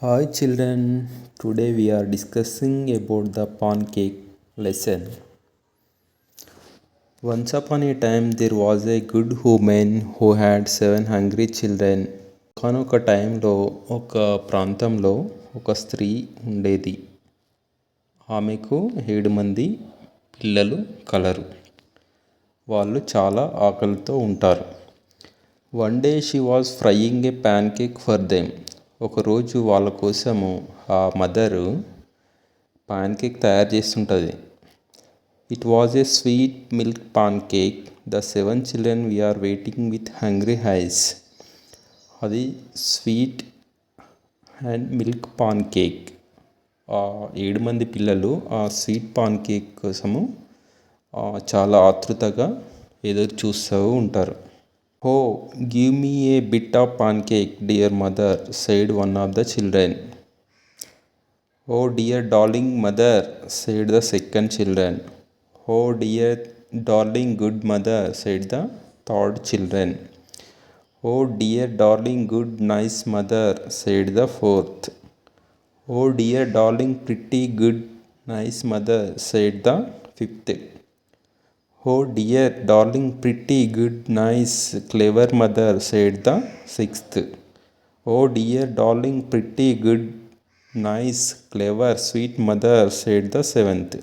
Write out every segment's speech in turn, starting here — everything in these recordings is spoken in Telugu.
Hi children, today we are discussing about the pancake lesson. Once upon a time there was a good woman who had 7 hungry children. ఒకానొక టైంలో ఒక ప్రాంతంలో ఒక స్త్రీ ఉండేది. ఆమెకు 7 మంది పిల్లలు కలరు. వాళ్ళు చాలా ఆకలితో ఉంటారు. One day she was frying a pancake for them. ఒకరోజు వాళ్ళ కోసము ఆ మదరు పాన్ కేక్ తయారు చేస్తుంటుంది. It was a sweet milk pancake. The 7 children were waiting with hungry eyes. అది sweet and milk pancake. ఆ 7 మంది పిల్లలు ఆ స్వీట్ పాన్ కేక్ కోసము చాలా ఆతృతగా ఎదురు చూస్తూ ఉంటారు. Oh, give me a bit of pancake, dear mother, said one of the children. Oh, dear darling mother, said the second children. Oh, dear darling good mother, said the third children. Oh, dear darling good nice mother, said the fourth. Oh, dear darling pretty good nice mother, said the fifth. Oh dear, darling, pretty, good, nice, clever mother, said the sixth. Oh dear, darling, pretty, good, nice, clever, sweet mother, said the seventh.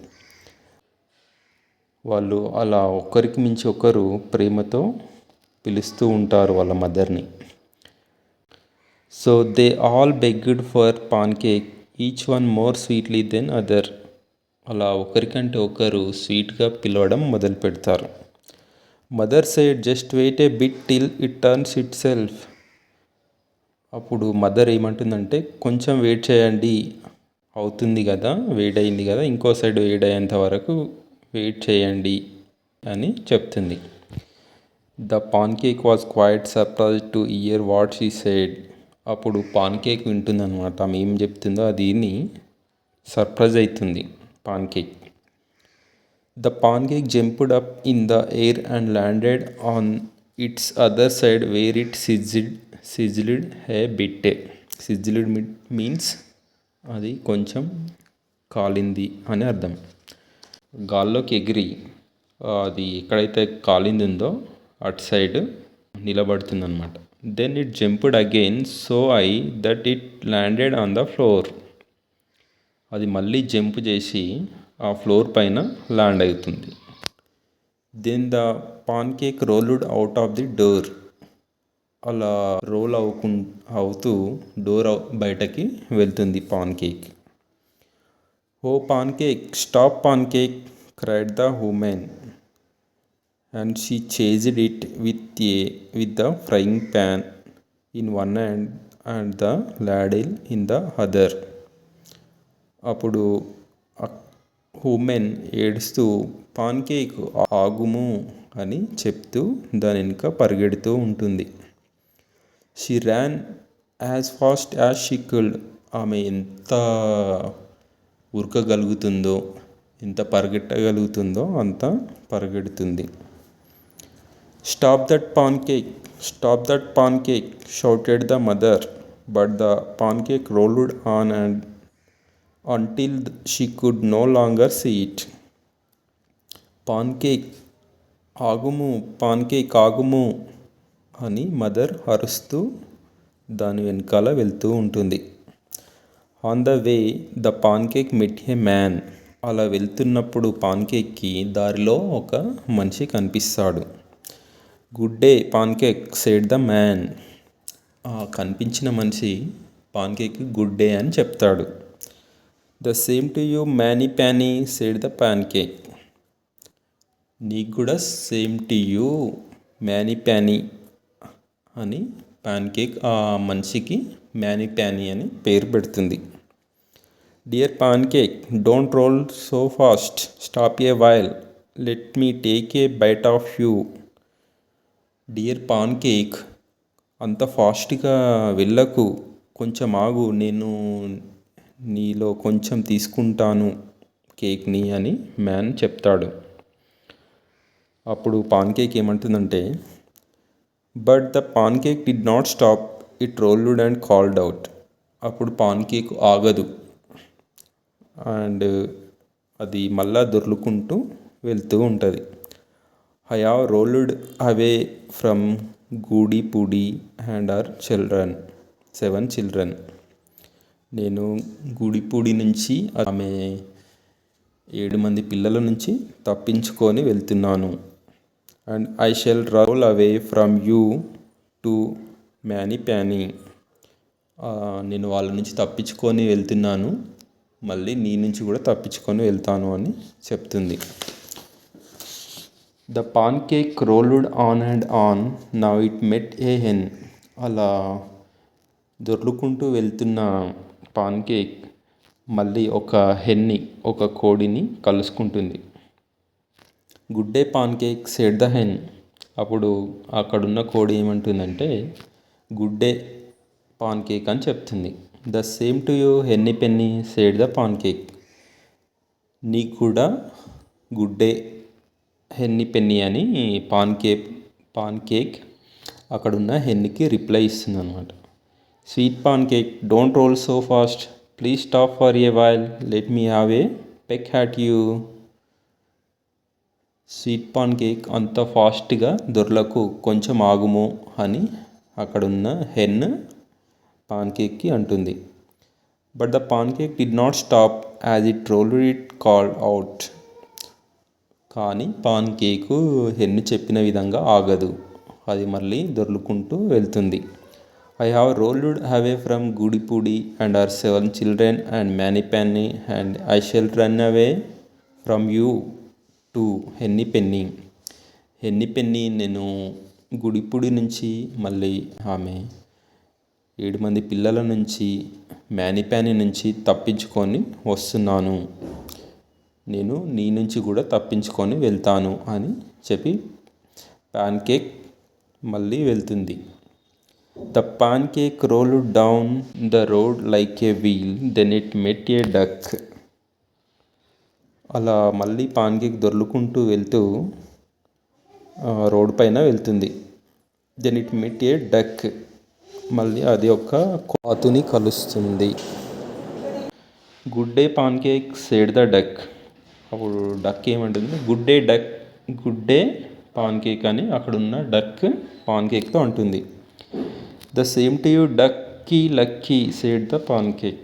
వాళ్ళు అలా ఒకరికి మించి ఒకరు ప్రేమతో పిలుస్తూ ఉంటారు వాళ్ళ మదర్ని. So they all begged for pancake, each one more sweetly than other. అలా ఒకరికంటే ఒకరు స్వీట్గా పిలవడం మొదలు పెడతారు. Mother said just wait a bit till it turns itself. అప్పుడు మదర్ ఏమంటుందంటే కొంచెం వెయిట్ చేయండి, అవుతుంది కదా, వేడైంది కదా, ఇంకో సైడ్ వేడయ్యేంత వరకు వెయిట్ చేయండి అని చెప్తుంది. The pan cake was quite surprise to year what she said. అప్పుడు పాన్ కేక్ వింటుందన్నమాట, ఆమె ఏం చెప్తుందో అది సర్ప్రైజ్ అవుతుంది pan cake. The pancake jumped up in the air and landed on its other side where it sizzled a bit. Sizzled means అది కొంచెం కాలింది అని అర్థం. గాల్లోకి ఎగిరి అది ఎక్కడైతే కాలింది ఉందో అటు సైడ్ నిలబడుతుందన్నమాట. Then it jumped again so high that it landed on the floor. అది మళ్ళీ జంప్ చేసి ఆ ఫ్లోర్ పైన ల్యాండ్ అవుతుంది. Then the pancake rolled out of the door. అలా రోల్ అవుతూ డోర్ బయటకి వెళ్తుంది pancake. Oh pancake, stop pancake, cried the woman and she chased it with the frying pan in one hand and the ladle in the other. అప్పుడు ఉమెన్ ఏడుస్తూ పాన్ కేక్ ఆగుము అని చెప్తూ దాని వెనుక పరిగెడుతూ ఉంటుంది. She ran as fast as she could. ఆమె ఎంత ఉరకగలుగుతుందో, ఎంత పరిగెట్టగలుగుతుందో అంత పరిగెడుతుంది. Stop that pancake, stop that pancake, shouted the mother. But the pancake rolled on and until she could no longer see it. Pancake ఆగుము, పాన్కేక్ ఆగుము అని మదర్ అరుస్తూ దాని వెనకాల వెళ్తూ ఉంటుంది. On the way the pancake met a man. అలా వెళ్తున్నప్పుడు పాన్కేక్కి దారిలో ఒక మనిషి కనిపిస్తాడు. Good day pancake, said the man. ఆ కనిపించిన మనిషి పాన్కేక్కి గుడ్ డే అని చెప్తాడు. The same to you Manny Panny, said the pancake. నీకు కూడా same to you Manny Panny అని పాన్కేక్ ఆ మనిషికి మ్యానీ ప్యానీ అని పేరు పెడుతుంది. Dear pancake, don't roll so fast, stop a while, let me take a bite of you. Dear pancake, అంత ఫాస్ట్గా వెళ్ళకు, కొంచెం ఆగు, నేను నీలో కొంచెం తీసుకుంటాను కేక్ని అని మ్యాన్ చెప్తాడు. అప్పుడు పాన్ కేక్ ఏమంటుందంటే, but the pancake did not stop, it rolled and called out. అప్పుడు పాన్ కేక్ ఆగదు అండ్ అది మళ్ళా దొర్లుకుంటూ వెళ్తూ ఉంటుంది. I have rolled away from Goody Poody and our children 7 children. నేను గూడిపూడి నుంచి ఆమె 7 మంది పిల్లల నుంచి తప్పించుకొని వెళ్తున్నాను. And I shall roll away from you to Manny Panny. నేను వాళ్ళ నుంచి తప్పించుకొని వెళ్తున్నాను, మళ్ళీ నీ నుంచి కూడా తప్పించుకొని వెళ్తాను అని చెప్తుంది. The pancake rolled on and on, now it met a hen. అలా దొర్లుకుంటూ వెళ్తున్న పాన్ కేక్ మళ్ళీ ఒక కోడిని కలుసుకుంటుంది. Good day pancake said the hen. అప్పుడు అక్కడున్న కోడి ఏమంటుందంటే గుడ్ డే పాన్ కేక్ అని చెప్తుంది. The same to you Henny Penny said the pancake. నీకు కూడా గుడ్ డే హెన్నీ పెన్నీ అని పాన్ కేక్ అక్కడున్న హెన్నికి రిప్లై ఇస్తుంది అనమాట. Sweet pancake don't roll so fast, please stop for a while, let me have a peck at you. స్వీట్ పాన్ కేక్ అంత ఫాస్ట్గా దొర్లకు, కొంచెం ఆగుము అని అక్కడున్న హెన్ పాన్ కేక్కి అంటుంది. But the pancake did not stop as it rolled it called out. కానీ పాన్ కేకు హెన్ చెప్పిన విధంగా ఆగదు, అది మళ్ళీ దొర్లుకుంటూ వెళ్తుంది. I have rolled away from Goody Poody and our 7 children and Manny Panny and I shall run away from you to Henny Penny. Henny Penny నేను గుడిపూడి నుంచి మళ్ళీ ఆమె 7 మంది పిల్లల నుంచి మ్యానిప్యానీ నుంచి తప్పించుకొని వస్తున్నాను, నేను నీ నుంచి కూడా తప్పించుకొని వెళ్తాను అని చెప్పి పాన్ కేక్ మళ్ళీ వెళ్తుంది. The pancake rolled down the road like a wheel, then it met a duck. అలా మళ్ళీ పాన్ కేక్ దొర్లుకుంటూ వెళ్తూ రోడ్ పైన వెళ్తుంది. Then it met a duck. మళ్ళీ అది ఒక కాతుని కలుస్తుంది. Good day pancake said the duck. అప్పుడు డక్ ఏమంటుంది, good day duck, good day pancake అని అక్కడున్న డక్ పాన్ కేక్తో అంటుంది. The same to you డక్కీ Lucky said the pancake.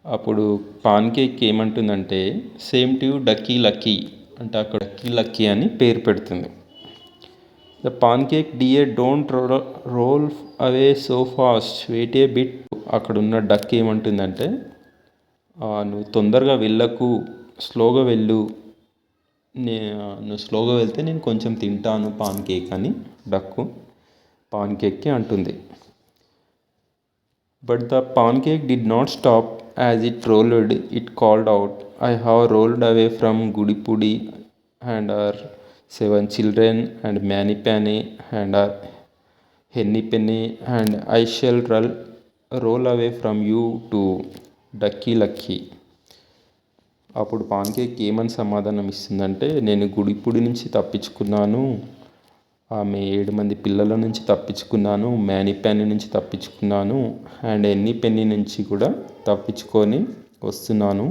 అప్పుడు పాన్ కేక్ ఏమంటుందంటే సేమ్ టు యూ డక్కీ లక్కీ అంటే అక్కడ డక్కీ లక్కీ అని పేరు పెడుతుంది. The pancake dear don't roll away so fast, wait a bit. అక్కడున్న డక్ ఏమంటుందంటే నువ్వు తొందరగా వెళ్ళకు, స్లోగా వెళ్ళు, నువ్వు స్లోగా వెళ్తే నేను కొంచెం తింటాను పాన్ కేక్ అని డక్కు పాన్ కేక్కి అంటుంది. But the pancake did not stop as it rolled it called out, I have rolled away from Goody Poody and our 7 children and Manny Panny and our Henny Penny and I shall roll away from you to Ducky Lucky. అప్పుడు పాన్ కేక్ ఏమని సమాధానం ఇస్తుందంటే నేను గుడిపూడి నుంచి తప్పించుకున్నాను, ఆమె 7 మంది పిల్లల నుంచి తప్పించుకున్నాను, మ్యానిప్యానీ నుంచి తప్పించుకున్నాను అండ్ హెన్నీ పెన్నీ నుంచి కూడా తప్పించుకొని వస్తున్నాను,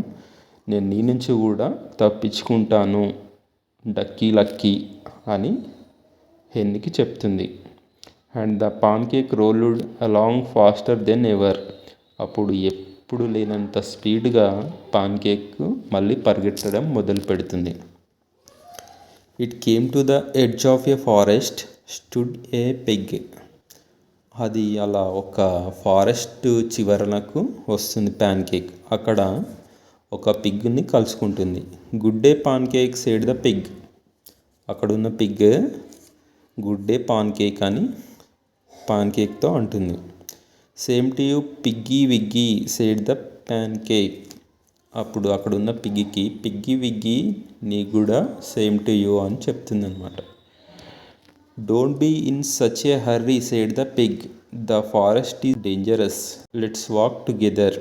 నేను నీ నుంచి కూడా తప్పించుకుంటాను డక్కీ లక్కీ అని హెన్నికి చెప్తుంది. And the pancake rolled along faster than ever. అప్పుడు ఎప్పుడు లేనంత స్పీడ్గా పాన్ కేక్ మళ్ళీ పరిగెత్తడం మొదలు పెడుతుంది. It came to the edge of A forest stood A Pig. అది అలా ఒక ఫారెస్ట్ చివరనకు వస్తుంది పాన్ కేక్. అక్కడ ఒక పిగ్ని కలుసుకుంటుంది. Good day pancake said the pig. అక్కడున్న pig good day pancake అని పాన్ కేక్తో అంటుంది. Same to you Piggy Wiggy said the pancake. అప్పుడు అక్కడున్న పిగ్గికి పిగ్గీ విగ్గీ నీ కూడా సేమ్ టు యూ అని చెప్తుంది అనమాట. Don't be in such a hurry said the pig, the forest is dangerous, let's walk together.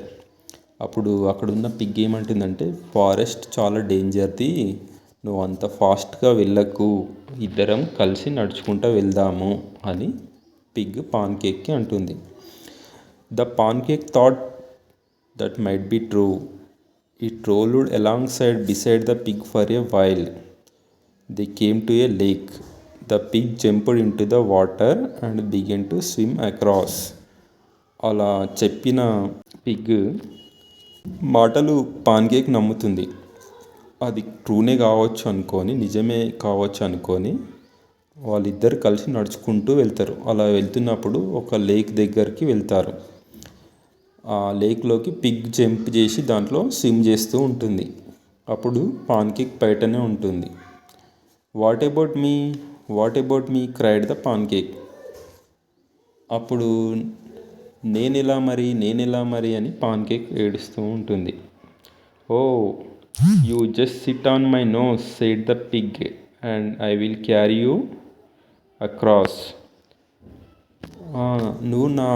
అప్పుడు అక్కడున్న పిగ్ ఏమంటుందంటే ఫారెస్ట్ చాలా డేంజర్ది, నువ్వు అంత ఫాస్ట్గా వెళ్ళకు, ఇద్దరం కలిసి నడుచుకుంటూ వెళ్దాము అని పిగ్ పాన్ కేక్కి అంటుంది. The pancake thought that might be true. It rolled alongside beside the pig for a while. They came to a lake. The pig jumped into the water and began to swim across. అలా చెప్పిన పిగ్ మాటలు పాన్కేక్ నమ్ముతుంది. అది ట్రూనే కావచ్చు అనుకొని, నిజమే కావచ్చు అనుకొని వాళ్ళిద్దరు కలిసి నడుచుకుంటూ వెళ్తారు. అలా వెళ్తున్నప్పుడు ఒక లేక్ దగ్గరికి వెళ్తారు. ఆ లేక్లోకి పిగ్ జంప్ చేసి దాంట్లో స్విమ్ చేస్తూ ఉంటుంది. అప్పుడు పాన్కేక్ బయటనే ఉంటుంది. What about me cried the pancake. అప్పుడు నేనెలా మరి అని పాన్కేక్ ఏడుస్తూ ఉంటుంది. Oh you just sit on my nose said the pig and I will carry you across. నువ్వు నా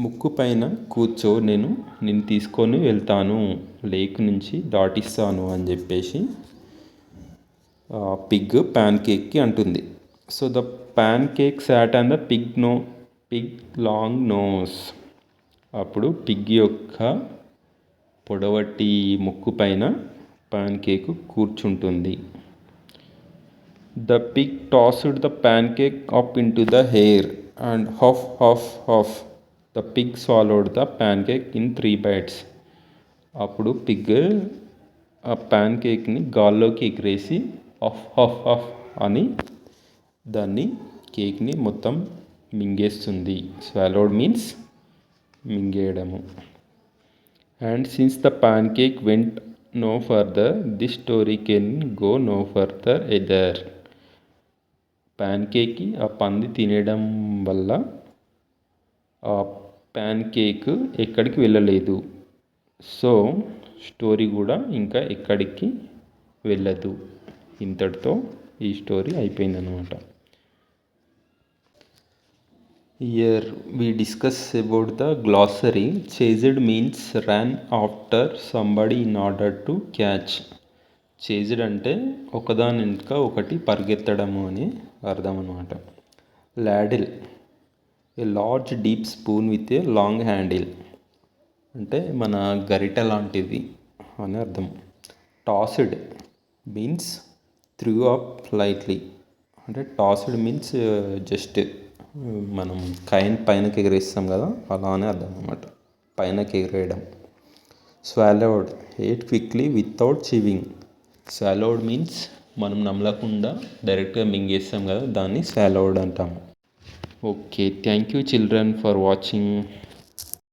ముక్కు పైన కూర్చో, నేను నిన్ను తీసుకొని వెళ్తాను, లేక్ నుంచి దాటిస్తాను అని చెప్పేసి పిగ్ ప్యాన్కేక్కి అంటుంది. So the pancake sat and the pig long nose. అప్పుడు పిగ్ యొక్క పొడవటి ముక్కు పైన ప్యాన్కేక్ కూర్చుంటుంది. The pig tossed the pancake up into the air and huff, huff, huff. The pig swallowed the pancake in 3 bites. అప్పుడు పిగ్ ఆ ప్యాన్కేక్ని గాల్లోకి ఎగిరేసి హఫ్ హఫ్ హఫ్ అని దాన్ని కేక్ని మొత్తం మింగేస్తుంది. స్వాలోడ్ మీన్స్ మింగేయడము. And since the pancake went no further, this story can go no further either. ప్యాన్కేక్కి ఆ పంది తినడం వల్ల ఆ ప్యాన్కేక్ ఎక్కడికి వెళ్ళలేదు. సో స్టోరీ కూడా ఇంకా ఎక్కడికి వెళ్ళదు. ఇంతటితో ఈ స్టోరీ అయిపోయిందనమాట. Here we discuss about the glossary. Chased means ran after somebody in order to catch. Chased అంటే ఒకదాని వెనుక ఒకటి పరిగెత్తడము అని అర్థం అనమాట. Ladle a large deep spoon with a long handle అంటే మన గరిట లాంటిది అని అర్థం. Tossed means threw up lightly అంటే టాస్డ్ మీన్స్ జస్ట్ మనం కైన్ పైనకి ఎగరేస్తాం కదా, అలా అని అర్థం అనమాట, పైనకి ఎగరేయడం. Swallowed ate quickly without chewing. Swallowed means మనం నమ్మలకుండా డైరెక్ట్గా మింగేస్తాం కదా, దాన్ని స్వాలోడ్ అంటాము. Okay, thank you children for watching.